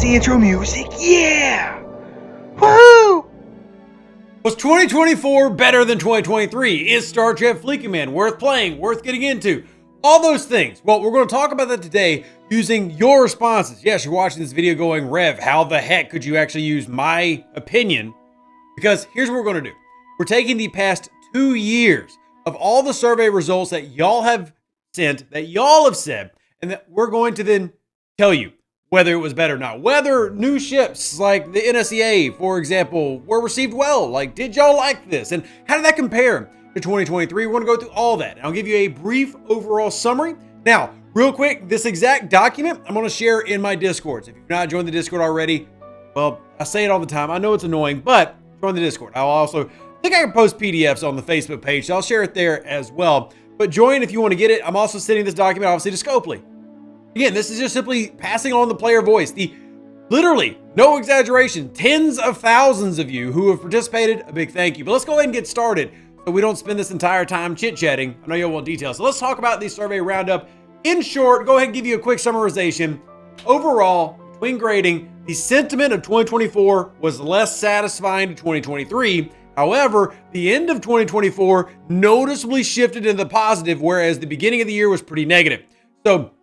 the intro music. Yeah! Woohoo! Was 2024 better than 2023? Is Star Trek Fleet Command worth playing, worth getting into? All those things. Well, we're going to talk about that today using your responses. Yes, you're watching this video going, Rev, how the heck could you actually use my opinion? Because here's what we're going to do. We're taking the past 2 years of all the survey results that y'all have sent, that y'all have said, and that we're going to then tell you whether it was better or not. Whether new ships like the NSEA, for example, were received well. Like, did y'all like this? And how did that compare to 2023? We're going to go through all that. And I'll give you a brief overall summary. Now, real quick, this exact document I'm going to share in my Discords. If you've not joined the Discord already, well, I say it all the time. I know it's annoying, but join the Discord. I think I can post PDFs on the Facebook page, so I'll share it there as well. But join if you want to get it. I'm also sending this document, obviously, to Scopely. Again, this is just simply passing on the player voice. The literally, no exaggeration, tens of thousands of you who have participated, a big thank you. But let's go ahead and get started so we don't spend this entire time chit-chatting. I know you'll want details. So let's talk about the survey roundup. In short, go ahead and give you a quick summarization. Overall, between grading, the sentiment of 2024 was less satisfying to 2023. However, the end of 2024 noticeably shifted into the positive, whereas the beginning of the year was pretty negative. So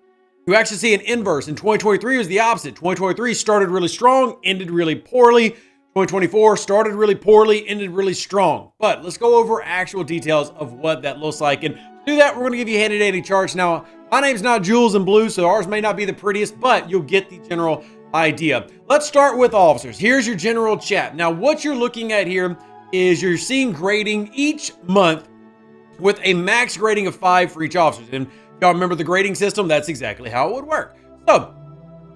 you actually see an inverse. In 2023 was the opposite. 2023 started really strong, ended really poorly. 2024 started really poorly, ended really strong. But let's go over actual details of what that looks like. And to do that, we're going to give you handy dandy charts. Now, my name's not Jules in blue, so ours may not be the prettiest, but you'll get the general idea. Let's start with officers. Here's your general chat. Now, what you're looking at here is you're seeing grading each month with a max grading of 5 for each officer. And y'all remember the grading system? That's exactly how it would work. So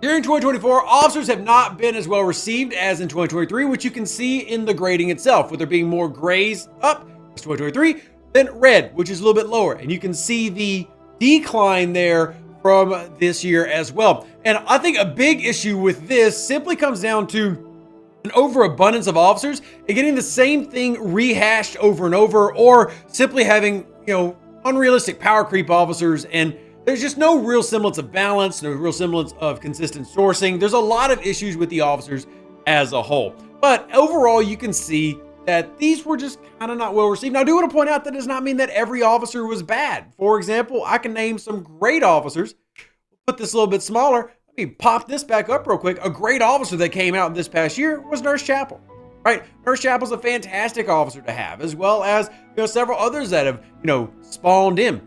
during 2024, officers have not been as well received as in 2023, which you can see in the grading itself, with there being more grays up as 2023 than red, which is a little bit lower. And you can see the decline there from this year as well. And I think a big issue with this simply comes down to an overabundance of officers and getting the same thing rehashed over and over, or simply having, unrealistic power creep officers, and there's just no real semblance of balance, no real semblance of consistent sourcing. There's a lot of issues with the officers as a whole. But overall, you can see that these were just kind of not well received. Now, I do want to point out that does not mean that every officer was bad. For example, I can name some great officers. We'll put this a little bit smaller. Let me pop this back up real quick. A great officer that came out this past year was Nurse Chapel. Right? Nurse Chapel's a fantastic officer to have, as well as several others that have spawned in.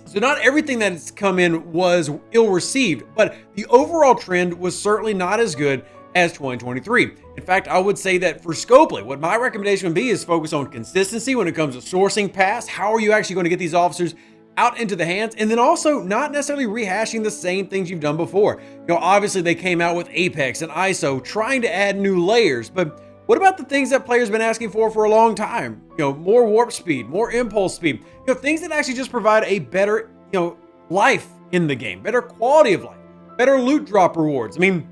So not everything that has come in was ill received, but the overall trend was certainly not as good as 2023. In fact, I would say that for Scopely, what my recommendation would be is focus on consistency when it comes to sourcing past. How are you actually going to get these officers out into the hands? And then also not necessarily rehashing the same things you've done before. Obviously they came out with Apex and ISO trying to add new layers, but what about the things that players have been asking for a long time? More warp speed, more impulse speed, things that actually just provide a better, life in the game, better quality of life, better loot drop rewards. I mean,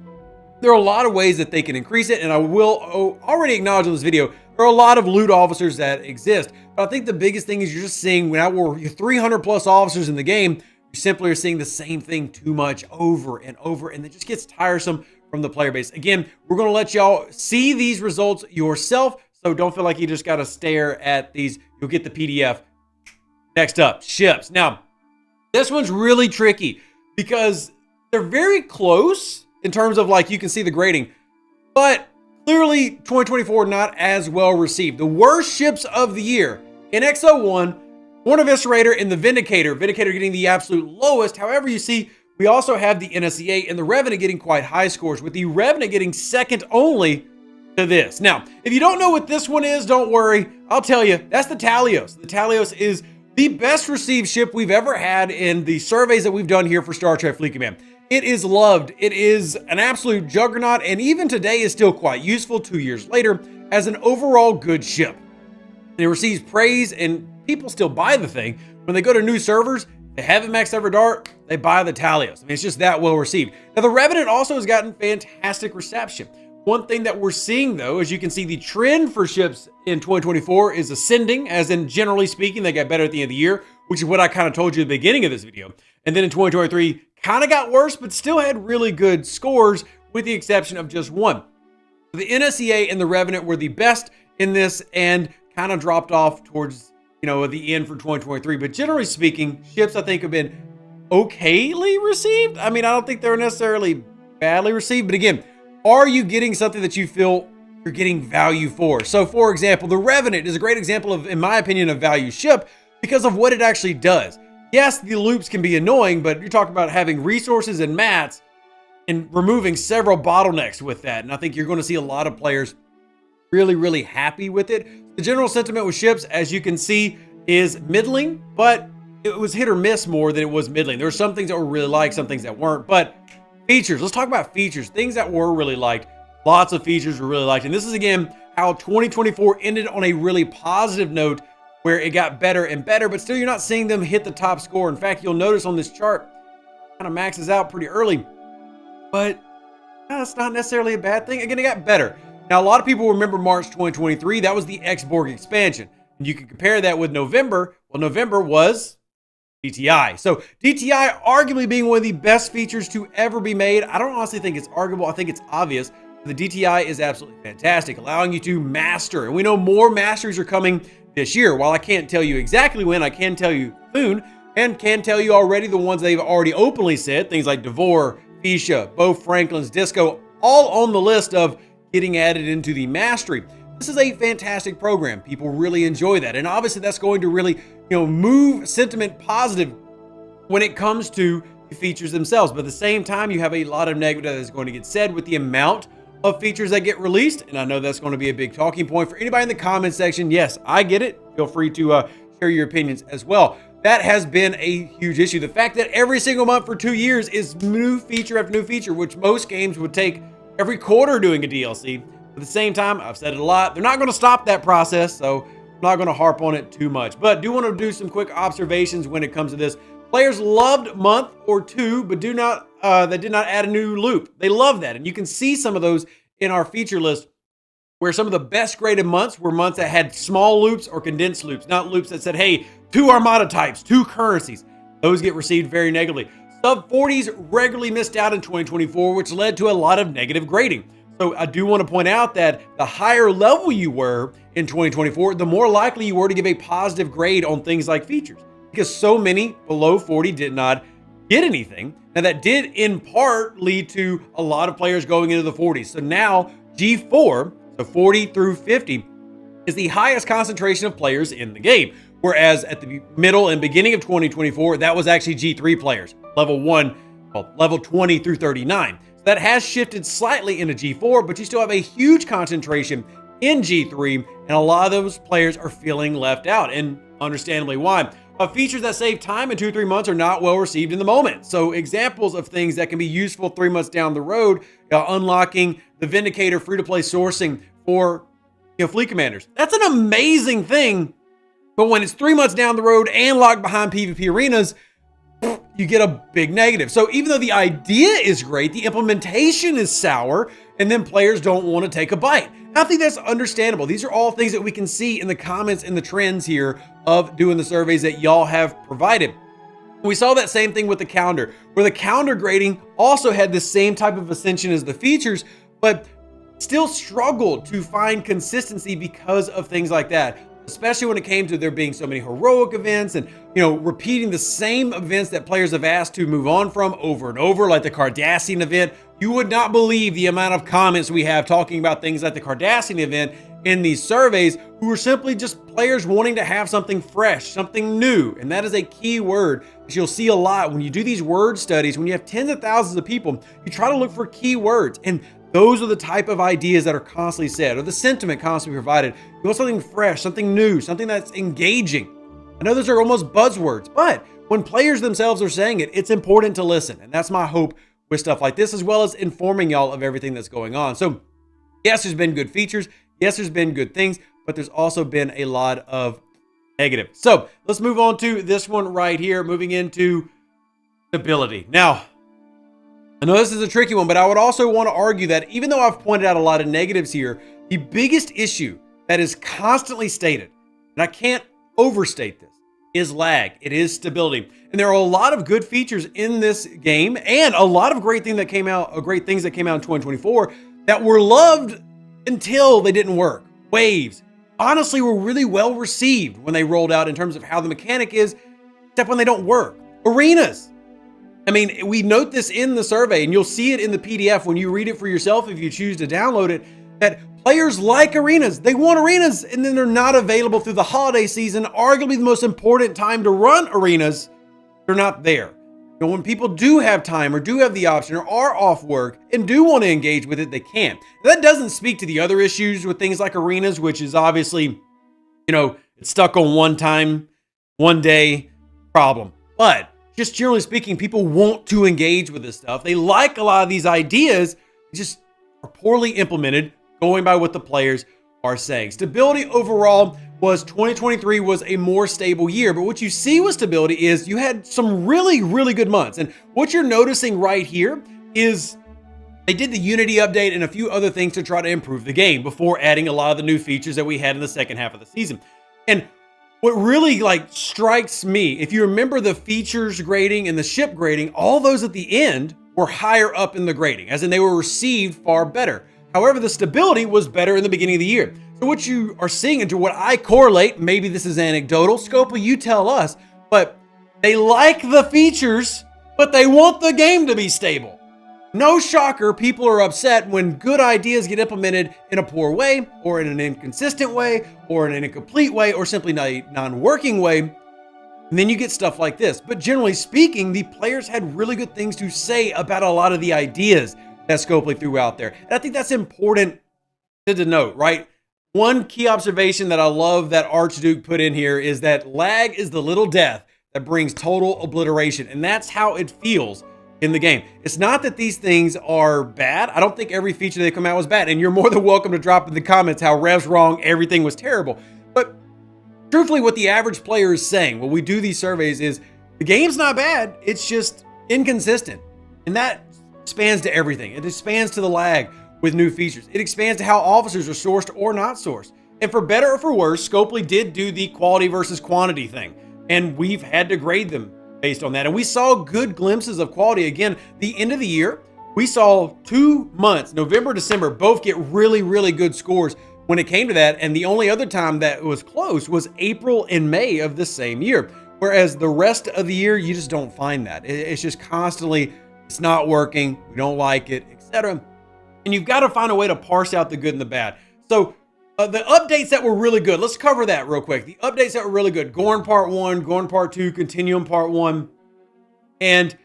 there are a lot of ways that they can increase it, and I will already acknowledge in this video, there are a lot of loot officers that exist. But I think the biggest thing is you're just seeing, now we're 300 plus officers in the game, you simply are seeing the same thing too much over and over, and it just gets tiresome from the player base. Again, we're going to let y'all see these results yourself, so don't feel like you just got to stare at these. You'll get the PDF. Next up, ships. Now, this one's really tricky because they're very close in terms of, you can see the grading, but clearly 2024 not as well received. The worst ships of the year in XO1, Horn Eviscerator and the Vindicator. Vindicator getting the absolute lowest. However, you see, we also have the NSEA and the Revenant getting quite high scores, with the Revenant getting second only to this. Now, if you don't know what this one is, don't worry. I'll tell you, that's the Talios. The Talios is the best received ship we've ever had in the surveys that we've done here for Star Trek Fleet Command. It is loved. It is an absolute juggernaut, and even today is still quite useful 2 years later as an overall good ship. And it receives praise, and people still buy the thing. When they go to new servers, they haven't maxed ever dart, they buy the Talios. I mean, it's just that well received. Now, the Revenant also has gotten fantastic reception. One thing that we're seeing, though, as you can see, the trend for ships in 2024 is ascending, as in, generally speaking, they got better at the end of the year, which is what I kind of told you at the beginning of this video. And then in 2023, kind of got worse, but still had really good scores, with the exception of just one. The NSEA and the Revenant were the best in this and kind of dropped off towards, the end for 2023. But generally speaking, ships I think have been okayly received. I mean, I don't think they're necessarily badly received, but again, are you getting something that you feel you're getting value for? So for example, the Revenant is a great example of, in my opinion, a value ship because of what it actually does. Yes, the loops can be annoying, but you're talking about having resources and mats and removing several bottlenecks with that. And I think you're going to see a lot of players really, really happy with it. The general sentiment with ships, as you can see, is middling, but it was hit or miss more than it was middling. There were some things that were really liked, some things that weren't. But features, let's talk about features. Things that were really liked. Lots of features were really liked. And this is, again, how 2024 ended on a really positive note where it got better and better, but still you're not seeing them hit the top score. In fact, you'll notice on this chart, kind of maxes out pretty early. But that's not necessarily a bad thing. Again, it got better. Now, a lot of people remember March 2023. That was the X-Borg expansion. And you can compare that with November. Well, November was DTI. So DTI arguably being one of the best features to ever be made. I don't honestly think it's arguable. I think it's obvious. The DTI is absolutely fantastic, allowing you to master. And we know more masteries are coming this year. While I can't tell you exactly when, I can tell you soon, and can tell you already the ones they've already openly said, things like Devore, Fisha, Bo Franklin's Disco, all on the list of getting added into the mastery. This is a fantastic program. People really enjoy that. And obviously that's going to really, move sentiment positive when it comes to the features themselves. But at the same time, you have a lot of negative that is going to get said with the amount of features that get released. And I know that's going to be a big talking point for anybody in the comment section. Yes, I get it. Feel free to share your opinions as well. That has been a huge issue. The fact that every single month for 2 years is new feature after new feature, which most games would take every quarter doing a DLC. At the same time, I've said it a lot, they're not going to stop that process, so I'm not going to harp on it too much. But do want to do some quick observations when it comes to this. Players loved month or two, but did not add a new loop. They love that, and you can see some of those in our feature list, where some of the best graded months were months that had small loops or condensed loops, not loops that said, hey, 2 armada types, 2 currencies. Those get received very negatively. Sub 40s regularly missed out in 2024, which led to a lot of negative grading. So I do want to point out that the higher level you were in 2024, the more likely you were to give a positive grade on things like features, because so many below 40 did not get anything. Now that did in part lead to a lot of players going into the 40s. So now G4, so 40 through 50, is the highest concentration of players in the game. Whereas at the middle and beginning of 2024, that was actually G3 players, level 20 through 39. So that has shifted slightly into G4, but you still have a huge concentration in G3, and a lot of those players are feeling left out, and understandably why. Features that save time in 2-3 months are not well received in the moment. So examples of things that can be useful 3 months down the road, unlocking the Vindicator free-to-play sourcing for fleet commanders. That's an amazing thing, but when it's 3 months down the road and locked behind PvP arenas, you get a big negative. So even though the idea is great, the implementation is sour, and then players don't want to take a bite. I think that's understandable. These are all things that we can see in the comments and the trends here of doing the surveys that y'all have provided. We saw that same thing with the calendar, where the calendar grading also had the same type of ascension as the features, but still struggled to find consistency because of things like that, especially when it came to there being so many heroic events and, repeating the same events that players have asked to move on from over and over, like the Cardassian event. You would not believe the amount of comments we have talking about things like the Cardassian event in these surveys, who are simply just players wanting to have something fresh, something new. And that is a key word that you'll see a lot when you do these word studies. When you have tens of thousands of people, you try to look for key words, and those are the type of ideas that are constantly said, or the sentiment constantly provided. You want something fresh, something new, something that's engaging. I know those are almost buzzwords, but when players themselves are saying it, it's important to listen. And that's my hope with stuff like this, as well as informing y'all of everything that's going on. So yes, there's been good features. Yes, there's been good things, but there's also been a lot of negative. So let's move on to this one right here, moving into stability. Now, I know this is a tricky one, but I would also want to argue that even though I've pointed out a lot of negatives here, the biggest issue that is constantly stated, and I can't overstate this, is lag. It is stability. And there are a lot of good features in this game and a lot of great things that came out in 2024 that were loved until they didn't work. Waves, honestly, were really well received when they rolled out in terms of how the mechanic is, except when they don't work. Arenas. I mean, we note this in the survey, and you'll see it in the PDF when you read it for yourself if you choose to download it, that players like arenas. They want arenas, and then they're not available through the holiday season, arguably the most important time to run arenas. They're not there. You know, when people do have time or do have the option or are off work and do want to engage with it, they can't. That doesn't speak to the other issues with things like arenas, which is obviously, you know, it's stuck on one time, one day problem. But just generally speaking, people want to engage with this stuff. They like a lot of these ideas, they just are poorly implemented, going by what the players are saying. Stability overall was 2023 was a more stable year, but what you see with stability is you had some really, really good months. And what you're noticing right here is they did the Unity update and a few other things to try to improve the game before adding a lot of the new features that we had in the second half of the season. And what really strikes me, if you remember the features grading and the ship grading, all those at the end were higher up in the grading, as in they were received far better. However, the stability was better in the beginning of the year. So what you are seeing, into what I correlate, maybe this is anecdotal, Scopely, you tell us, but they like the features, but they want the game to be stable. No shocker, people are upset when good ideas get implemented in a poor way, or in an inconsistent way, or in an incomplete way, or simply non-working way. And then you get stuff like this. But generally speaking, the players had really good things to say about a lot of the ideas that Scopely threw out there. And I think that's important to denote, right? One key observation that I love that Archduke put in here is that lag is the little death that brings total obliteration. And that's how it feels in the game. It's not that these things are bad. I don't think every feature they come out was bad. And you're more than welcome to drop in the comments how Rev's wrong, everything was terrible. But truthfully, what the average player is saying when we do these surveys is the game's not bad. It's just inconsistent. And that expands to everything. It expands to the lag with new features. It expands to how officers are sourced or not sourced. And for better or for worse, Scopely did do the quality versus quantity thing. And we've had to grade them based on that. And we saw good glimpses of quality. Again, the end of the year, we saw 2 months, November, December, both get really, really good scores when it came to that. And the only other time that was close was April and May of the same year. Whereas the rest of the year, you just don't find that. It's just constantly, it's not working, we don't like it, etc. And you've got to find a way to parse out the good and the bad. So the updates that were really good, let's cover that real quick. The updates that were really good, Gorn Part 1, Gorn Part 2, Continuum Part 1. And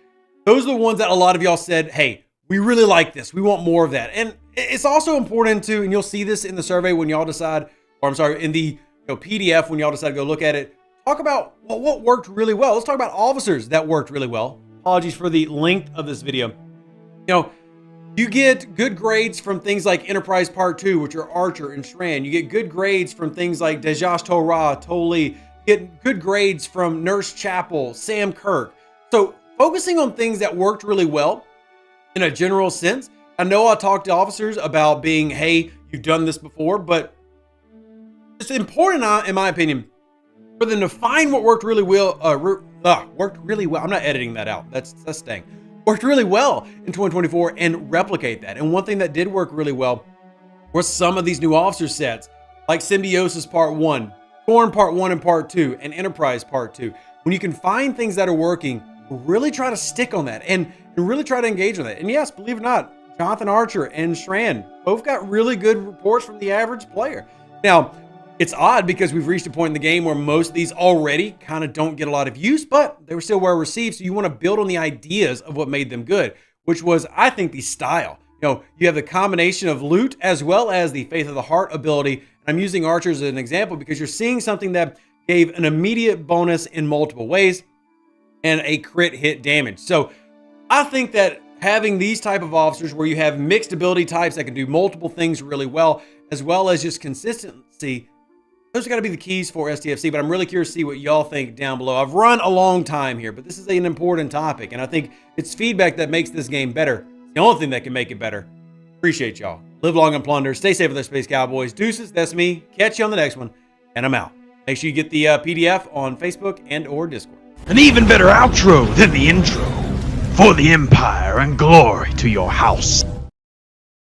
those are the ones that a lot of y'all said, hey, we really like this. We want more of that. And it's also important to, and you'll see this in the survey when y'all decide, or I'm sorry, in the PDF when y'all decide to go look at it, talk about what worked really well. Let's talk about officers that worked really well. Apologies for the length of this video. You get good grades from things like Enterprise Part 2, which are Archer and Shran. You get good grades from things like Dejas Torah, Toli. You get good grades from Nurse Chapel, Sam Kirk. So focusing on things that worked really well in a general sense. I know I talked to officers about being, hey, you've done this before, but it's important, in my opinion, for them to find what worked really well. Worked really well. I'm not editing that out. That's staying. Worked really well in 2024 and replicate that. And one thing that did work really well were some of these new officer sets, like Symbiosis Part 1, Thorn Part 1 and Part 2, and Enterprise Part 2. When you can find things that are working, really try to stick on that and really try to engage with it. And yes, believe it or not, Jonathan Archer and Shran both got really good reports from the average player. Now, it's odd because we've reached a point in the game where most of these already kind of don't get a lot of use, but they were still well received. So you want to build on the ideas of what made them good, which was, I think, the style. You have the combination of loot as well as the Faith of the Heart ability. I'm using Archer as an example because you're seeing something that gave an immediate bonus in multiple ways and a crit hit damage. So I think that having these type of officers where you have mixed ability types that can do multiple things really well as just consistency, those are got to be the keys for STFC, but I'm really curious to see what y'all think down below. I've run a long time here, but this is an important topic, and I think it's feedback that makes this game better. It's the only thing that can make it better. Appreciate y'all. Live long and plunder. Stay safe with our Space Cowboys. Deuces, that's me. Catch you on the next one, and I'm out. Take Make sure you get the PDF on Facebook and or Discord. An even better outro than the intro. For the Empire and glory to your house.